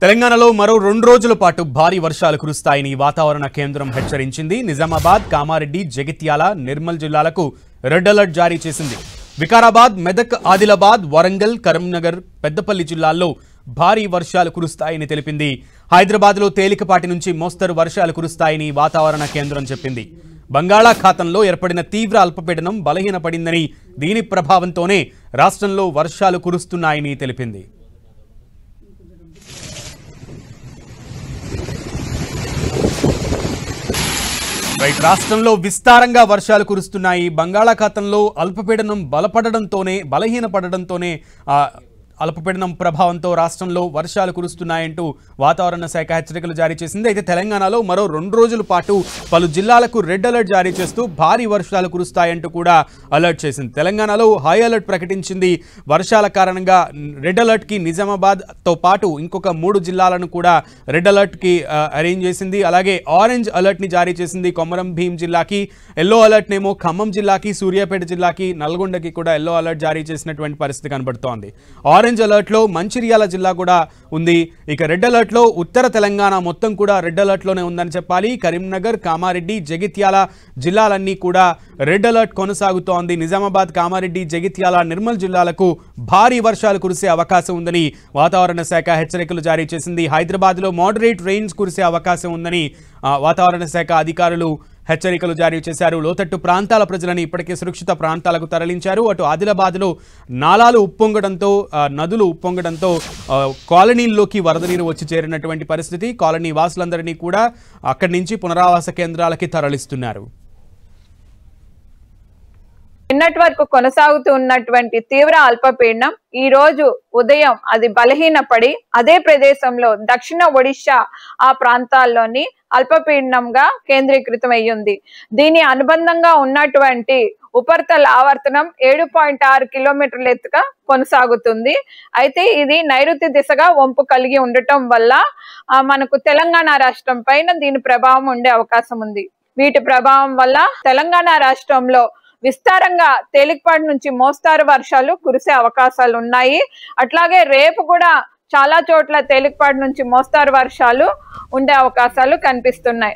తెలంగాణలో మరో 2 రోజుల పాటు భారీ వర్షాలు కురుస్తాయని వాతావరణ కేంద్రం హెచ్చరించింది. నిజామాబాద్, కామారెడ్డి, జగిత్యాల, నిర్మల్ జిల్లాలకు రెడ్ అలర్ట్ జారీ చేసింది. వికారాబాద్, మెదక్, ఆదిలాబాద్, వరంగల్, కరీంనగర్, పెద్దపల్లి జిల్లాల్లో భారీ వర్షాలు కురుస్తాయని తెలిపింది. హైదరాబాద్లో తేలికపాటి నుంచి మోస్తరు వర్షాలు కురుస్తాయని వాతావరణ కేంద్రం చెప్పింది. బంగాళాఖాతంలో ఏర్పడిన తీవ్ర అల్పపీడనం బలహీనపడిందని, దీని ప్రభావంతోనే రాష్ట్రంలో వర్షాలు కురుస్తున్నాయని తెలిపింది. రాష్ట్రంలో విస్తారంగా వర్షాలు కురుస్తున్నాయి. బంగాళాఖాతంలో అల్పపీడనం బలహీనపడడంతోనే అల్పపీడనం ప్రభావంతో రాష్ట్రంలో వర్షాలు కురుస్తున్నాయంటూ వాతావరణ శాఖ హెచ్చరికలు జారీ చేసింది. అయితే తెలంగాణలో మరో 2 రోజుల పాటు పలు జిల్లాలకు రెడ్ అలర్ట్ జారీ చేస్తూ భారీ వర్షాలు కురుస్తాయంటూ కూడా అలర్ట్ చేసింది. తెలంగాణలో హై అలర్ట్ ప్రకటించింది. వర్షాల కారణంగా రెడ్ అలర్ట్కి నిజామాబాద్తో పాటు ఇంకొక 3 జిల్లాలను కూడా రెడ్ అలర్ట్కి అరేంజ్ చేసింది. అలాగే ఆరెంజ్ అలర్ట్ని జారీ చేసింది. కొమరం భీం జిల్లాకి ఎల్లో అలర్ట్నేమో ఖమ్మం జిల్లాకి, సూర్యాపేట జిల్లాకి, నల్గొండకి కూడా ఎల్లో అలర్ట్ జారీ చేసినటువంటి పరిస్థితి కనబడుతోంది. ఆరెంజ్ అలర్ట్ లో మంచిర్యాల జిల్లా కూడా ఉంది. ఇక రెడ్ అలర్ట్ లో ఉత్తర తెలంగాణ మొత్తం కూడా రెడ్ అలర్ట్ లోనే ఉందని చెప్పాలి. కరీంనగర్, కామారెడ్డి, జగిత్యాల జిల్లాలన్నీ కూడా రెడ్ అలర్ట్ కొనసాగుతోంది. నిజామాబాద్, కామారెడ్డి, జగిత్యాల, నిర్మల్ జిల్లాలకు భారీ వర్షాలు కురిసే అవకాశం ఉందని వాతావరణ శాఖ హెచ్చరికలు జారీ చేసింది. హైదరాబాద్ లో మోడరేట్ రెయిన్స్ కురిసే అవకాశం ఉందని వాతావరణ శాఖ అధికారులు హెచ్చరికలు జారీ చేశారు. లోతట్టు ప్రాంతాల ప్రజలను ఇప్పటికే సురక్షిత ప్రాంతాలకు తరలించారు. అటు ఆదిలాబాద్లో నాలాలు ఉప్పొంగడంతో, నదులు ఉప్పొంగడంతో కాలనీల్లోకి వరద నీరు వచ్చి చేరినటువంటి పరిస్థితి. కాలనీ వాసులందరినీ కూడా అక్కడి నుంచి పునరావాస కేంద్రాలకి తరలిస్తున్నారు. నిన్నటి వరకు కొనసాగుతున్నటువంటి తీవ్ర అల్పపీడనం ఈ రోజు ఉదయం అది బలహీనపడి అదే ప్రదేశంలో దక్షిణ ఒడిశా ఆ ప్రాంతాల్లోని అల్పపీడనంగా కేంద్రీకృతం అయ్యింది. దీని అనుబంధంగా ఉన్నటువంటి ఉపరితల ఆవర్తనం 7.6 కిలోమీటర్ల ఎత్తుగా కొనసాగుతుంది. అయితే ఇది నైరుతి దిశగా వంపు కలిగి ఉండటం వల్ల మనకు తెలంగాణ రాష్ట్రం పైన దీని ప్రభావం ఉండే అవకాశం ఉంది. వీటి ప్రభావం వల్ల తెలంగాణ రాష్ట్రంలో విస్తారంగా తేలికపాటి నుంచి మోస్తారు వర్షాలు కురిసే అవకాశాలు ఉన్నాయి. అట్లాగే రేపు కూడా చాలా చోట్ల తేలికపాటి నుంచి మోస్తారు వర్షాలు ఉండే అవకాశాలు కనిపిస్తున్నాయి.